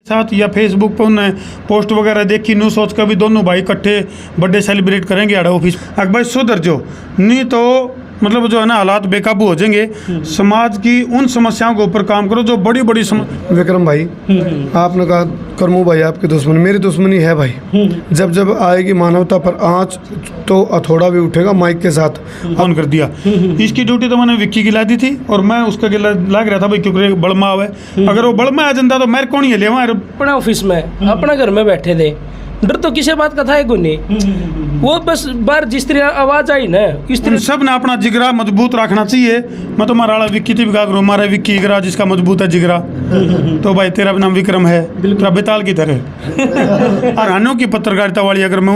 साथ या फेसबुक पर उन्हें पोस्ट वगैरह देखी न्यू सोच कर भी दोनों भाई इकट्ठे बर्थडे सेलिब्रेट करेंगे आड़ा ऑफिस। अगर भाई सुधर जो नहीं तो मतलब जो है ना हालात बेकाबू हो जाएंगे। समाज की उन समस्याओं के ऊपर काम करो जो बड़ी बड़ी विक्रम भाई आपने कहा करमू भाई आपकी दुश्मनी, मेरी दुश्मनी है भाई। जब जब आएगी मानवता पर आँच तो हथौड़ा भी उठेगा माइक के साथ। ऑन कर दिया। इसकी ड्यूटी तो मैंने विक्की की ला दी थी और मैं उसका गिला लाग रहा था भाई क्योंकि बड़मा आवे। अगर वो बड़मा आ जाता तो मेरे कौन ही ले वहाँ अपना ऑफिस में अपना घर में बैठे थे, डर तो किसी बात का था ही कोई नहीं। वो बस बार जिस तरह आवाज आई ना इस तरह सब ने अपना जिगरा मजबूत रखना चाहिए। मैं तो मारा विक्की थी हमारा विक्की जिगरा जिसका मजबूत है जिगरा। तो भाई तेरा भी नाम विक्रम है, तेरा बेताल की तरह। और अन्यों की पत्रकारिता वाली अगर मैं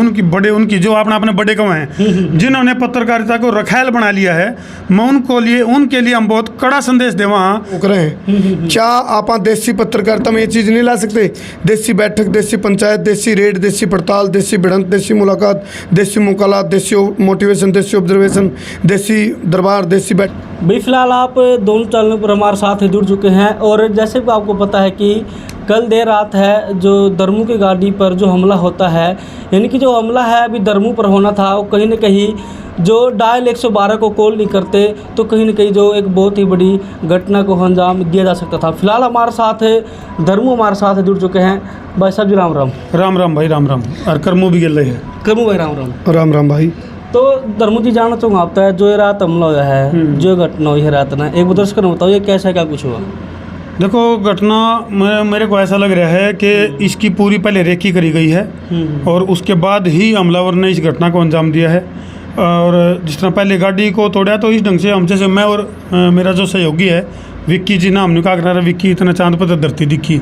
उनकी जो अपने बड़े कौन हैं जिन्होंने पत्रकारिता को रखैल बना लिया है, मैं उनके लिए हम बहुत कड़ा संदेश दे वहाँ क्या आप देसी पत्रकारिता में ये चीज़ नहीं ला सकते? देसी बैठक, देसी पंचायत, देसी रेड, देसी पड़ताल, देसी भिड़ंत, देसी मुलाकात, देसी मुकालात, देसी मोटिवेशन, देसी ऑब्जर्वेशन, देसी दरबार, देसी बैठ। भाई फिलहाल आप दोनों चैनलों पर हमारे साथ जुड़ चुके हैं और जैसे कि आपको पता है कि कल देर रात है जो दरमू की गाड़ी पर जो हमला होता है, यानी कि जो हमला है अभी दरमू पर होना था, वो कहीं ना कहीं जो डायल 112 को कॉल नहीं करते तो कहीं ना कहीं जो एक बहुत ही बड़ी घटना को अंजाम दिया जा सकता था। फिलहाल हमारे साथ धर्मू हमारे साथ जुड़ चुके हैं। भाई साहब जी राम राम। राम राम भाई राम राम। और कर्मू भी गिल रहे हैं। कर्मू भाई राम राम। राम राम भाई। तो धर्मू जी जानना चाहूँगा आपका जो ये रात हमला हुआ है, जो घटना हुई है रात ना, एक बार दर्शकों को बताओ ये कैसा क्या कुछ हुआ? देखो घटना मेरे को ऐसा लग रहा है कि इसकी पूरी पहले रेकी करी गई है और उसके बाद ही हमलावर ने इस घटना को अंजाम दिया है। और जिस तरह पहले गाड़ी को तोड़ा तो इस ढंग से हम जैसे मैं और मेरा जो सहयोगी है विक्की जी नाम ने कहा विक्की इतना चांद पर धरती दिखी।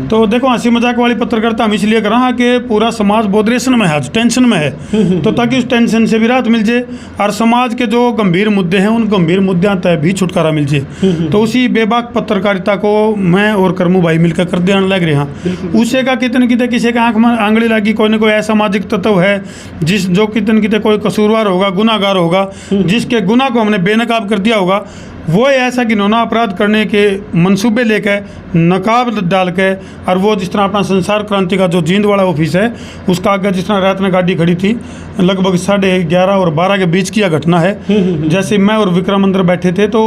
तो देखो हंसी मजाक वाली पत्रकारिता हम इसलिए कर रहा है कि पूरा समाज बोधरेशन में है, टेंशन में है, तो ताकि उस टेंशन से भी राहत मिल जाए और समाज के जो गंभीर मुद्दे हैं उन गंभीर मुद्दों तय भी छुटकारा मिल जाए। तो उसी बेबाक पत्रकारिता को मैं और करमू भाई मिलकर कर देने लग रहे हैं। उसे का कितने कितने किसी का आंख में आंगली लगी, कोई ना कोई असामाजिक तत्व है जो कितने कितने कोई कसूरवार होगा, गुनाहगार होगा, जिसके गुनाह को हमने बेनकाब कर दिया होगा, वो ऐसा घिनौना अपराध करने के मंसूबे लेकर नकाब डाल के और वो जिस तरह अपना संसार क्रांति का जो जींद वाला ऑफिस है उसका आगे जिस तरह रात में गाड़ी खड़ी थी लगभग 11:30 और 12 के बीच की यह घटना है। जैसे मैं और विक्रम अंदर बैठे थे तो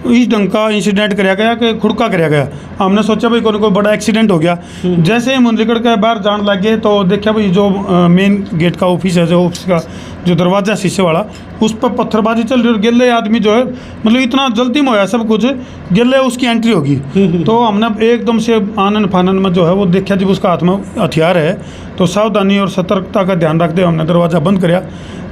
इस ढंग का इंसिडेंट कराया गया कि खुड़का कराया गया। हमने सोचा भाई कोई बड़ा एक्सीडेंट हो गया। जैसे हम निकल के बाहर जाने लगे तो देखा भाई जो मेन गेट का ऑफिस है, जो ऑफिस का जो दरवाज़ा शीशे वाला, उस पर पत्थरबाजी चल रही और गिल्ले आदमी जो है मतलब इतना जल्दी में होया सब कुछ, गिल्ले उसकी एंट्री होगी। तो हमने एकदम से आनन फानन में जो है वो देखा जब उसका हाथ में हथियार है तो सावधानी और सतर्कता का ध्यान रखते हुए हमने दरवाज़ा बंद कराया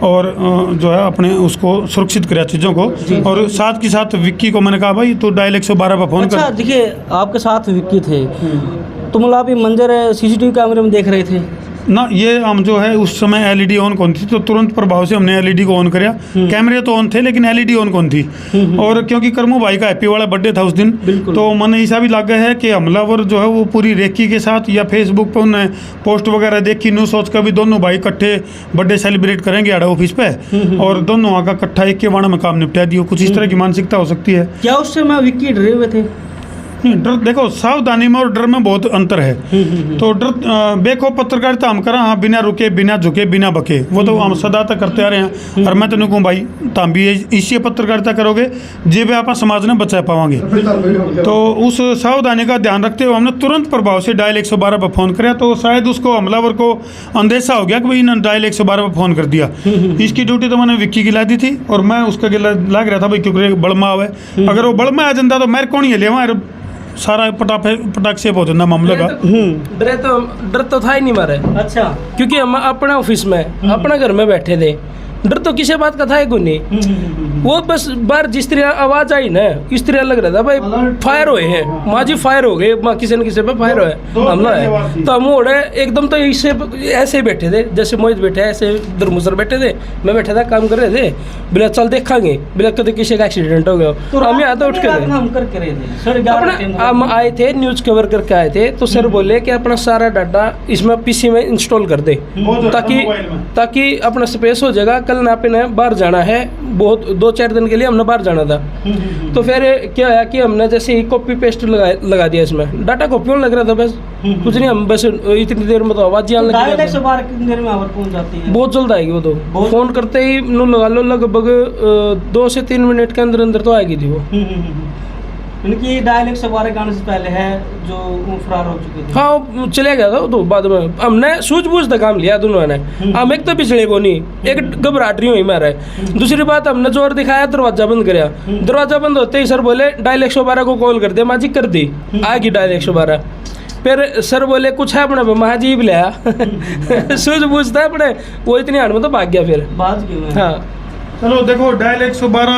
और जो है अपने उसको सुरक्षित कराया चीज़ों को। और साथ के साथ विक्की को मैंने कहा भाई तू डायल 112 पर फ़ोन कर। अच्छा देखिए आपके साथ विक्की थे तो मतलब आप ये मंजर CCTV कैमरे में देख रहे थे ना? ये हम जो है उस समय LED ऑन कौन थी तो तुरंत प्रभाव से हमने LED को ऑन कराया। कैमरे तो ऑन थे लेकिन LED ऑन कौन थी। और क्योंकि करमू भाई का हैप्पी वाला बर्थडे था उस दिन तो मन ऐसा भी लगा है कि हमलावर जो है वो पूरी रेकी के साथ या फेसबुक पर उन्हें पोस्ट वगैरह देखी न्यू सोच कर भी दोनों भाई इकट्ठे बर्थडे सेलिब्रेट करेंगे आड़ा ऑफिस पे और दोनों वहाँ का इकट्ठा एक के वाणा में काम निपटा दियो। कुछ इस तरह की मानसिकता हो सकती है क्या उससे मैं विक्की डरे हुए थे? डर देखो सावधानी में और डर में बहुत अंतर है। तो डर देखो पत्रकारिता हम करा हाँ बिना रुके बिना झुके बिना बके वो तो हम सदा तक करते आ रहे हैं। और मैं तेन कहूँ भाई तुम भी इसी पत्रकारिता करोगे जे भी आप समाज ने बचा पाओगे। तो उस सावधानी का ध्यान रखते हुए हमने तुरंत प्रभाव से डायल 112 पर फ़ोन कराया। तो शायद उसको हमलावर को अंदेशा हो गया कि भाई इन्होंने डायल 112 पर फ़ोन कर दिया। इसकी ड्यूटी तो मैंने विक्की की ला दी थी और मैं उसका गिला लाग रहा था भाई क्योंकि बड़मा आवे। अगर वो बड़मा आ जाता तो मेरे कौन ही ले वहाँ सारा पटाख से बहुत मामले का। डर तो था ही नहीं मारे। अच्छा क्योंकि हम अपने ऑफिस में अपने घर में बैठे थे, डर तो किसी बात का था ही कोई नहीं। वो बस बार जिस तरह आवाज आई ना इस तरह लग रहा था भाई फायर हुए हैं, माँ जी फायर हो गए, माँ किसी न किसी पे फायर हुआ हमला है। तो हम उड़े एकदम तो इससे ऐसे ही बैठे थे जैसे मोहित बैठे ऐसे दरमुसर बैठे थे, मैं बैठा था काम कर रहे थे। बिना चल देखेंगे बिना कभी किसी का एक्सीडेंट हो गया तो हम यहाँ तो उठ के हम आए थे न्यूज कवर करके आए थे। तो सर बोले कि अपना सारा डाटा इसमें PC में इंस्टॉल कर दे ताकि अपना स्पेस हो जाएगा। कल ना पे ना बाहर जाना है, बहुत 2-4 दिन के लिए हमने बाहर जाना था। तो फिर क्या है कि हमने जैसे ही कॉपी पेस्ट लगा दिया इसमें, डाटा कॉपी होने लग रहा था, बस कुछ नहीं, हम बस इतनी देर में तो आवाज आने लग गई। 112 कितनी देर में आवाज पहुंच जाती है? बहुत जल्द आएगी वो तो, फोन करते ही नो लगा लो लगभग 2 से 3 मिनट के अंदर अंदर तो आएगी थी वो। उनकी डायल 112 गाने से पहले है जो वो फरार हो चुके थे। हाँ वो चले गया था वो तो, बाद में हमने सूझबूझ का काम लिया दोनों ने। हम एक तो पिछड़े को नहीं, एक घबराहट रही हुई मारा है। दूसरी बात हमने जोर दिखाया, दरवाजा बंद कराया। दरवाजा बंद होते ही सर बोले डायल 112 को कॉल कर दे। माजी कर दी, आएगी डायल 112। फिर सर बोले कुछ है अपने महाजीब लिया सूझबूझ था अपने, वो इतनी हाड़ में तो भाग गया फिर। बात क्यों है? हाँ चलो देखो, डायल 112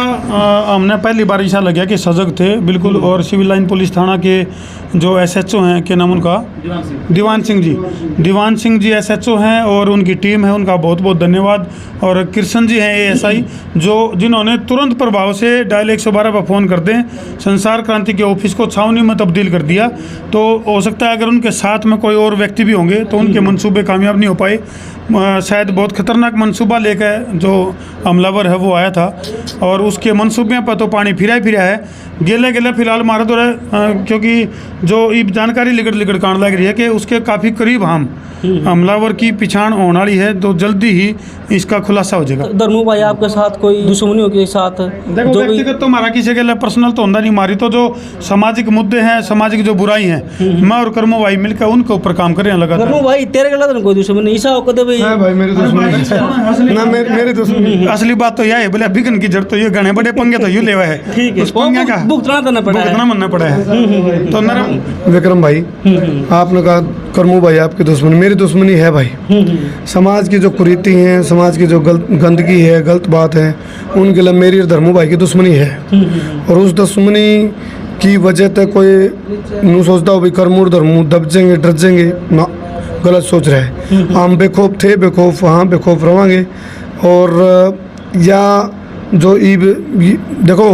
हमने पहली बार ऐसा लगा कि सजग थे बिल्कुल। और सिविल लाइन पुलिस थाना के जो SHO हैं, क्या नाम उनका? दीवान सिंह जी। दीवान सिंह जी SHO हैं और उनकी टीम है, उनका बहुत बहुत धन्यवाद। और कृष्ण जी हैं ASI, जिन्होंने तुरंत प्रभाव से डायल 112 पर फ़ोन कर दें संसार क्रांति के ऑफिस को छावनी में तब्दील कर दिया। तो हो सकता है अगर उनके साथ में कोई और व्यक्ति भी होंगे तो उनके मंसूबे कामयाब नहीं हो पाए। शायद बहुत ख़तरनाक मंसूबा लेकर जो हमलावर है वो आया था, और उसके मंसूबे पर तो पानी फिरा है। गेले फिलहाल मारा तो रहे, क्योंकि जो ये जानकारी लिगड़ कांड लग रही है कि उसके काफ़ी करीब हमलावर की पिछाण होने वाली है, तो जल्दी ही इसका खुलासा हो जाएगा। धर्मू भाई आपके साथ कोई दुश्मनियों के साथ देखो, व्यक्तिगत तो हमारा किसी के लिए पर्सनल तो होता नहीं, मारी तो जो सामाजिक मुद्दे हैं, सामाजिक जो बुराई हैं, मैं और कर्मो भाई मिलकर उनके ऊपर काम कर रहे हैं लगातार। धर्मू भाई तेरे गला तो कोई दुश्मनी ऐसा हो कदे भाई? है भाई, मेरी दुश्मनी ना, मेरी दुश्मनी। असली बात तो यह है, बोले बिगन की जड़ तो ये घने बड़े पंगे तो यू लेवा है, ठीक है, उस पंगे का भुगतना तो ना पड़ा है। भुगतना मनना पड़ा है। तो नरम विक्रम भाई, आपने कहा कर्मू भाई आपकी दुश्मनी, मेरी दुश्मनी है भाई। समाज की जो कुरीति हैं, समाज की जो गंदगी है, गलत बात है, उनके लिए मेरी और धर्मू भाई की दुश्मनी है। और उस दुश्मनी की वजह तक कोई नू सोचता हो भाई कर्मू और धर्मू दबजेंगे डरजेंगे ना, गलत सोच रहे हैं। हम बेखौफ थे, बेखौफ हाँ बेखौफ रवांगे। और या जो देखो,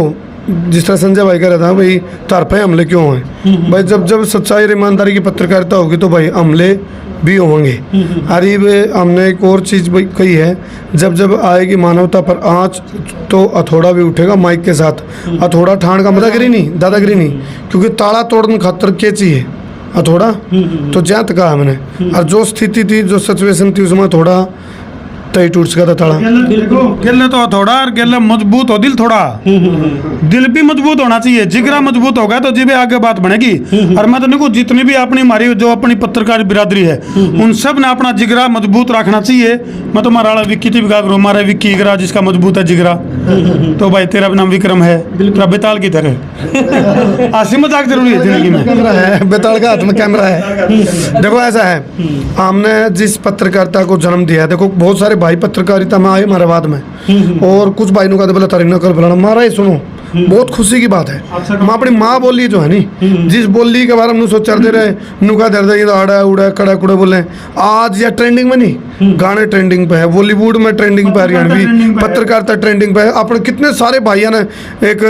जिस तरह संजय भाई कह रहा था भाई तार पे हमले क्यों हैं भाई, जब सच्चाई और ईमानदारी की पत्रकारिता होगी तो भाई हमले भी होंगे। अरे हमने एक और चीज़ कही है, जब आएगी मानवता पर आँच तो हथौड़ा भी उठेगा माइक के साथ। हथौड़ा ठाण का दादागिरी नहीं, क्योंकि ताला तोड़ने खातर क्या चाहिए? हथौड़ा। तो ज्યાં तक कहा मैंने, और जो स्थिति थी, जो सिचुएशन थी, उसमें थोड़ा तय टूट सका था ताड़ा। गेले तो थोड़ा, और गेले मजबूत हो दिल थोड़ा, दिल भी मजबूत होना चाहिए। जिगरा मजबूत होगा तो जी आगे बात बढ़ेगी। और मैं तो देखो, जितनी भी अपनी हमारी जो अपनी पत्रकार बिरादरी है, उन सब ने अपना जिगरा मजबूत रखना चाहिए। मैं तो मारा विक्की थी बिगा करूँ, हमारा विक्की जिगरा जिसका मजबूत है जिगरा, तो भाई तेरा नाम विक्रम है, तेरा बेताल की तरह। हंसी मजाक जरूरी है जिंदगी में। कैमरा है, बेताल का हाथ में कैमरा है। देखो ऐसा है, हमने जिस पत्रकारिता को जन्म दिया है, देखो बहुत सारे भाई पत्रकारिता में आए हमारे बाद में, और कुछ भाई ने कहा बोला तारी नकल फलाना मारा ही। सुनो, बहुत खुशी की बात है, मैं अपनी माँ बोली जो है नी, जिस बोली के बारे में सोच दे रहे नुका दर्द आड़ा उड़ा कड़ा कुड़ा बोले, आज या ट्रेंडिंग में नहीं, गाने ट्रेंडिंग पे है, बॉलीवुड में ट्रेंडिंग पे, हरियाणवी पत्रकारिता ट्रेंडिंग पे है। अपने कितने सारे भाइयों ने एक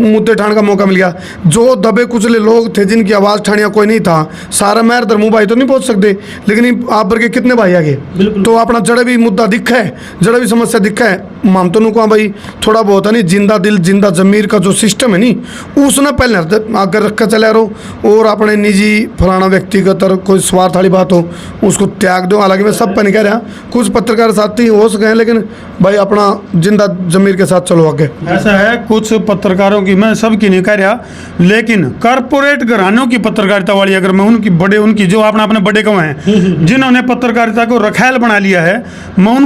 मुद्दे ठाण का मौका मिल गया। जो दबे कुचले लोग थे, जिनकी आवाज़ ठानिया कोई नहीं था, सारा मैर धर्मू भाई तो नहीं पहुंच सकते, लेकिन आप भर के कितने भाई आगे, तो अपना जड़े भी मुद्दा दिखा है, जड़े भी समस्या दिखा है। हम तो नुका भाई थोड़ा बहुत है नहीं, जिंदा दिल जिंदा जमीर का जो सिस्टम है नी, उसने पहले आगे रख कर चला रहो, और अपने निजी फलाना व्यक्तिगत और कोई स्वार्थ वाली बात हो उसको त्याग दो। हालांकि मैं सब पर नहीं कह रहा, कुछ पत्रकार साथी हो सके हैं, लेकिन भाई अपना जिंदा जमीर के साथ चलो आगे। ऐसा है, कुछ पत्रकारों की, मैं सबकी नहीं कह रहा, लेकिन कारपोरेट घरानों की पत्रकारिता वाली, अगर मैं उनकी जो अपने बड़े कौन हैं, जिन्होंने पत्रकारिता को रखैल बना लिया है, मैं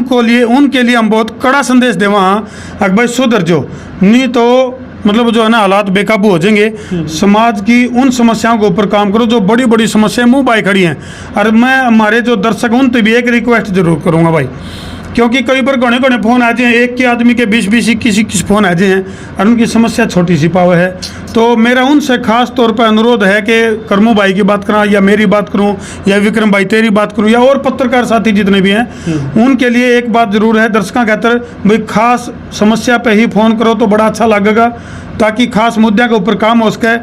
उनके लिए हम बहुत कड़ा संदेश दें वहाँ, अगर भाई सुधर जो, नहीं तो मतलब जो है ना हालात बेकाबू हो जाएंगे। समाज की उन समस्याओं के ऊपर काम करो जो बड़ी बड़ी समस्याएं मुंह बाई खड़ी हैं। और मैं हमारे जो दर्शक उन पर भी एक रिक्वेस्ट जरूर करूँगा भाई, क्योंकि कई बार घने फोन आ जाए, एक के आदमी के 20-20 21 फोन आ जाए हैं, और उनकी समस्या छोटी सी पाव है। तो मेरा उनसे खास तौर पर अनुरोध है कि कर्मू भाई की बात करूँ या मेरी बात करूँ या विक्रम भाई तेरी बात करूँ या और पत्रकार साथी जितने भी हैं, उनके लिए एक बात ज़रूर है, दर्शकों कहकर भाई खास समस्या पे ही फ़ोन करो तो बड़ा अच्छा लगेगा, ताकि खास मुद्दे के ऊपर काम हो सके।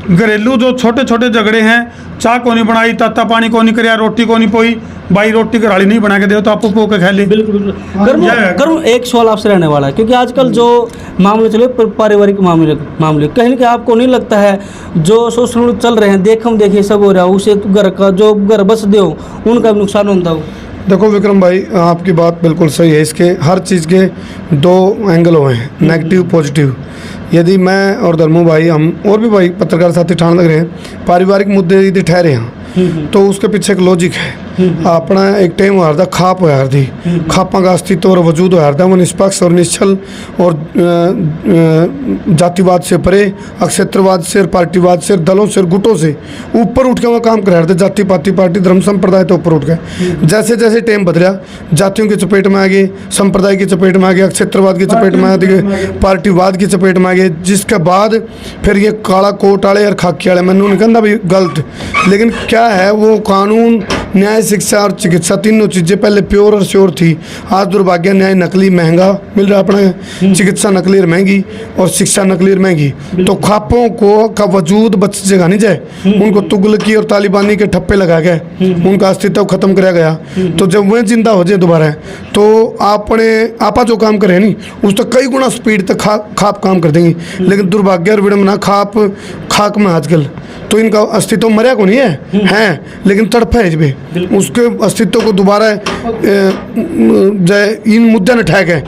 घरेलू जो छोटे छोटे झगड़े हैं, चाय को नहीं बनाई, ताता पानी को नहीं कराया, रोटी को नहीं पोई, भाई रोटी घराड़ी नहीं बना के दे तो आप पो के खा ले। बिल्कुल गर्म एक सवाल आपसे रहने वाला है, क्योंकि आजकल जो मामले चले पारिवारिक मामले कहीं ना कहीं आपको नहीं लगता है जो शोषण चल रहे हैं, देखम देखिए सब हो रहा है, उसे घर का जो घर बस दो उनका भी नुकसान होता हो? देखो विक्रम भाई, आपकी बात बिल्कुल सही है। इसके हर चीज़ के दो एंगल हुए हैं, नेगेटिव पॉजिटिव। यदि मैं और धर्मू भाई, हम और भी भाई पत्रकार साथी ठान लग रहे हैं, पारिवारिक मुद्दे यदि ठहरे हैं तो उसके पीछे एक लॉजिक है। अपना एक टाइम हारदा खाप हो हारदी, खापा का अस्तित्व और वजूद हो हारदा, वो निष्पक्ष और निश्चल और जातिवाद से परे, अक्षेत्रवाद से, पार्टीवाद से, दलों से, गुटों से ऊपर उठ के वो काम कर रहे थे। जाति पाति पार्टी धर्म संप्रदाय तो ऊपर उठ गए। जैसे जैसे टाइम बदला, जातियों की चपेट में आ गए, संप्रदाय की चपेट में आ गए, अक्षेत्रवाद की चपेट में आ गए, पार्टीवाद की चपेट में आ गए, जिसके बाद फिर ये काला कोट वाले और खाकी वाले, मैंने उन्हें कहना भी गलत। लेकिन क्या है, वो कानून, न्याय, शिक्षा और चिकित्सा तीनों चीज़ें पहले प्योर और श्योर थी। आज दुर्भाग्य न्याय नकली महंगा मिल रहा है अपना, चिकित्सा नकली और महंगी और शिक्षा नकली और महंगी। तो खापों को का वजूद बच जगह नहीं जाए, उनको तुगलकी और तालिबानी के ठप्पे लगा गए, उनका अस्तित्व खत्म कराया गया। तो जब वह जिंदा हो जाए दोबारा, तो आपा जो काम करे नहीं, उस तक कई गुना स्पीड तक खाप काम कर देंगी। लेकिन दुर्भाग्य और विडम्बना खाक में आजकल तो इनका अस्तित्व मर्या को नहीं है लेकिन तड़प है इसमें, उसके अस्तित्व को दोबारा इन मुद्दे ने ठहर गए।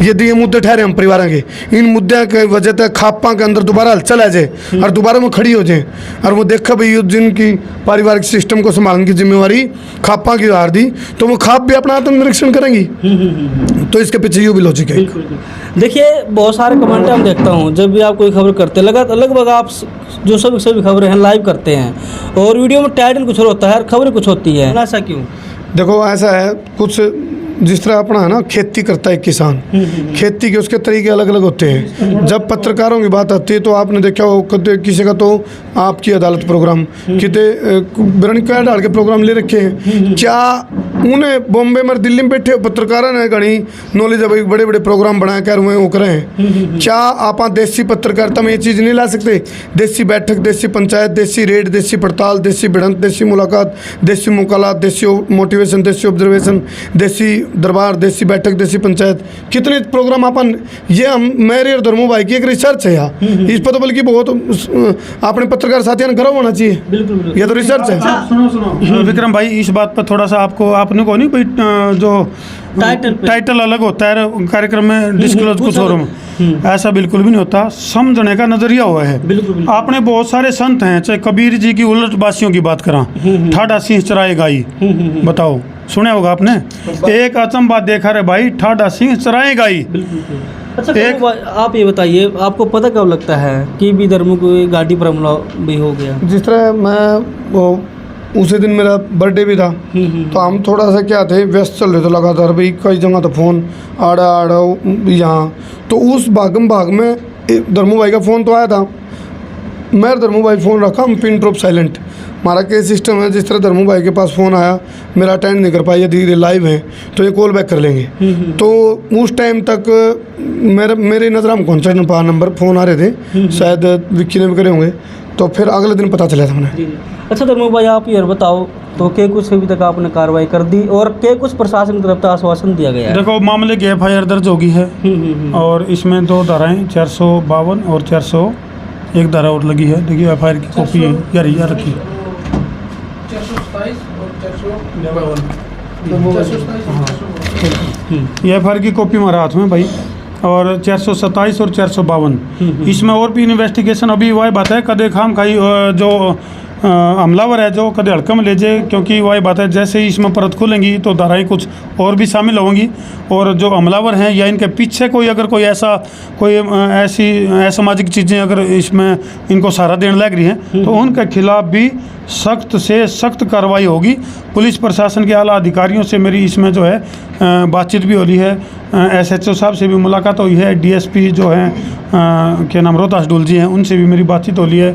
यदि ये मुद्दे ठहरे हम परिवारों के, इन मुद्दे के वजह से खापा के अंदर दोबारा हलचल आ जाए और दोबारा वो खड़ी हो जाए और वो देखा भाई जिनकी पारिवारिक सिस्टम को संभालने की जिम्मेवारी खापा की हार दी, तो वो खाप भी अपना आत्मनिरीक्षण करेंगी। तो इसके पीछे ये भी लॉजिक है। देखिए बहुत सारे कमेंट हम देखता हूँ, जब भी आप कोई खबर करते हैं लगभग आप जो सभी खबरें हैं लाइव करते हैं और वीडियो में टाइटल कुछ और होता है और खबरें कुछ होती है, ऐसा क्यों? देखो ऐसा है, कुछ जिस तरह अपना है ना, खेती करता है किसान, खेती के उसके तरीके अलग अलग होते हैं। जब पत्रकारों की बात आती है तो आपने देखा हो किसी का तो आपकी अदालत प्रोग्राम कितने क्या डाल के प्रोग्राम ले रखे हैं। क्या उन्हें बॉम्बे में दिल्ली में बैठे पत्रकारों ने घनी नॉलेज है भाई, बड़े बड़े प्रोग्राम बनाए कर हुए वो करें। क्या आप देसी पत्रकारिता में ये चीज़ नहीं ला सकते? देसी बैठक, देसी पंचायत, देसी रेड, देसी पड़ताल, देसी भिड़ंत, देसी मुलाकात, देसी मुकालात, देसी मोटिवेशन, देसी ऑब्जर्वेशन, देसी दरबार, देसी बैठक, देसी पंचायत, कितने प्रोग्राम अपन, ये हम मेरे और धर्मू भाई की एक रिसर्च है यार। इस पर तो बल्कि बहुत अपने पत्रकार साथियों ने गर्व होना चाहिए। बिल्कुल, ये तो रिसर्च है। सुनो विक्रम भाई, इस बात पर थोड़ा सा आपने को नहीं भाई, जो टाइटल अलग होता है कार्यक्रम में डिस्क्लोज कुछ और, ऐसा बिल्कुल भी नहीं होता। समझने का नजरिया हुआ है। आपने बहुत सारे संत हैं, चाहे कबीर जी की उलट बासियों की बात करा, ठाडा सिंह चराए गाई, बताओ सुना होगा आपने। एक अचंबा देखा रे भाई, ठाडा सिंह चराए गाई। अच्छा एक आप ये बताइए, आपको पता कब लगता है कि भी धर्म को गाड़ी पर हमला भी हो गया? जिस तरह मैं उसी दिन मेरा बर्थडे भी था, तो हम थोड़ा सा क्या थे, व्यस्त चल रहे थे लगातार भाई, कई जगह तो फ़ोन आड़ा यहाँ, तो उस भाग में धर्मू भाई का फ़ोन तो आया था। मैं धर्मू भाई फ़ोन रखा, हम पिन ड्रॉप साइलेंट, हमारा केस सिस्टम है। जिस तरह धर्मू भाई के पास फ़ोन आया, मेरा अटेंड नहीं कर पाया, यदि लाइव है तो ये कॉल बैक कर लेंगे। तो उस टाइम तक मेरे नज़र में कौन सा नंबर फ़ोन आ रहे थे, शायद विक्की ने भी करे होंगे, तो फिर अगले दिन पता चला था मैंने। अच्छा धर्मू भाई, आप ये बताओ तो क्या कुछ अभी तक आपने कार्रवाई कर दी और क्या कुछ प्रशासन की तरफ से आश्वासन दिया गया है? देखो मामले की FIR दर्ज होगी है और इसमें 2 धाराएं 452 और 401 धारा और लगी है। देखिए FIR की कॉपी है यार रखी, 427 और 452 ये FIR की कॉपी हमारे हाथ में भाई, और 427 और 452 इसमें और भी इन्वेस्टिगेशन अभी वही बात है, कदे खाम खाई जो हमलावर है जो कदे हड़कम ले जाए, क्योंकि वही बात है जैसे ही इसमें परत खुलेंगी तो धाराएं कुछ और भी शामिल होंगी, और जो हमलावर हैं या इनके पीछे कोई ऐसी असामाजिक चीज़ें अगर इसमें इनको सहारा देने लग रही हैं तो उनके खिलाफ भी सख्त से सख्त कार्रवाई होगी। पुलिस प्रशासन के आला अधिकारियों से मेरी इसमें जो है बातचीत भी हो रही है, SHO साहब से भी मुलाकात हुई है, DSP जो हैं क्या नाम रोहतास डोल जी हैं, उनसे भी मेरी बातचीत हो रही है,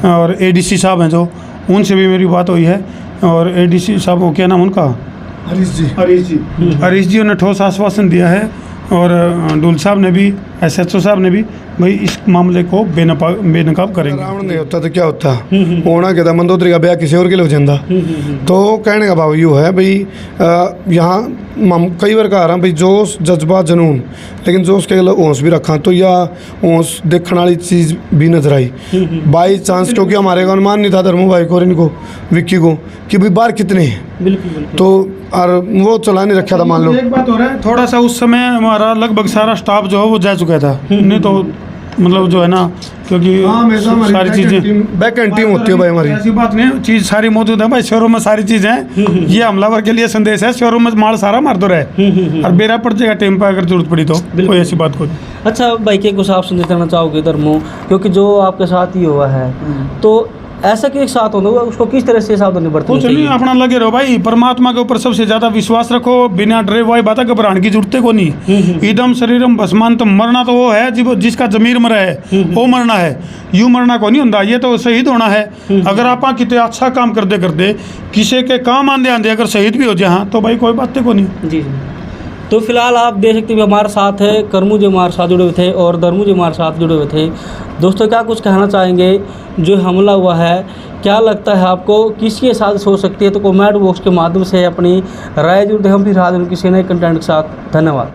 और ADC साहब हैं जो, उनसे भी मेरी बात हुई है, और ADC साहब को क्या नाम उनका, हरीश जी ने ठोस आश्वासन दिया है, और डोल साहब ने भी SHO साहब ने भी भाई इस मामले को बेनकाब करेंगे। रावण नहीं होता तो क्या होता, होना क्या था, मंदोदरी का ब्याह किसी और के लिए हो जाता। तो कहने का भाव यूँ है भाई, यहाँ कई बार कह रहा भाई जोश जज्बा जनून, लेकिन जोश के अलग होश भी रखा, तो या होश देखने वाली चीज़ भी नजर आई बाई चांस, क्योंकि हमारे को अनुमान नहीं था धर्मू भाई को और इनको विक्की को कि भाई बार कितने हैं, बिल्कुल तो और वो चला नहीं रखा था मान लो। एक बात हो रहा है, थोड़ा सा उस समय हमारा लगभग सारा स्टाफ जो है वो जा चुका था, नहीं तो मतलब जो है ना, क्योंकि सारी चीज़ें बैक एंड टीम होती है भाई हमारी, ऐसी बात नहीं, चीज़ सारी मौजूद है भाई, शोरूम में सारी चीज़ें हैं। ये हमलावर के लिए संदेश है, शोरूम में माल सारा मार दो रहे और बेरा पड़ जाएगा टीम पर अगर जरूरत पड़ी तो, कोई ऐसी बात कोई। अच्छा भाई के कुछ आप संदेश देना चाहोगे धर्मो, क्योंकि जो आपके साथ ही हुआ है, तो ऐसा कि एक साथ होना हुआ उसको किस तरह से सावधानी बरतनी कुछ नहीं, अपना लगे रहो भाई, परमात्मा के ऊपर सबसे ज्यादा विश्वास रखो, बिना डरे हुआ बात घबराने की जरूरत को नहीं। इदम शरीरम भस्मान, तो मरना तो वो है जिसका जमीर मरा है वो मरना है, यूं मरना को नहीं होता, ये तो शहीद होना है। अगर आप कितने अच्छा काम करते करते किसी के काम आंदे आंदे अगर शहीद भी हो जाए तो भाई कोई बात को नहीं। जी। तो फिलहाल आप देख सकते हैं हमारे साथ है करमू जी हमारे साथ जुड़े हुए थे और धर्मू जी हमारे साथ जुड़े हुए थे। दोस्तों क्या कुछ कहना चाहेंगे, जो हमला हुआ है क्या लगता है आपको किसके साथ हो सकती है, तो कमेंट बॉक्स के माध्यम से अपनी राय जरूर दें। हम फिर हाजिर किसी नए कंटेंट के साथ। धन्यवाद।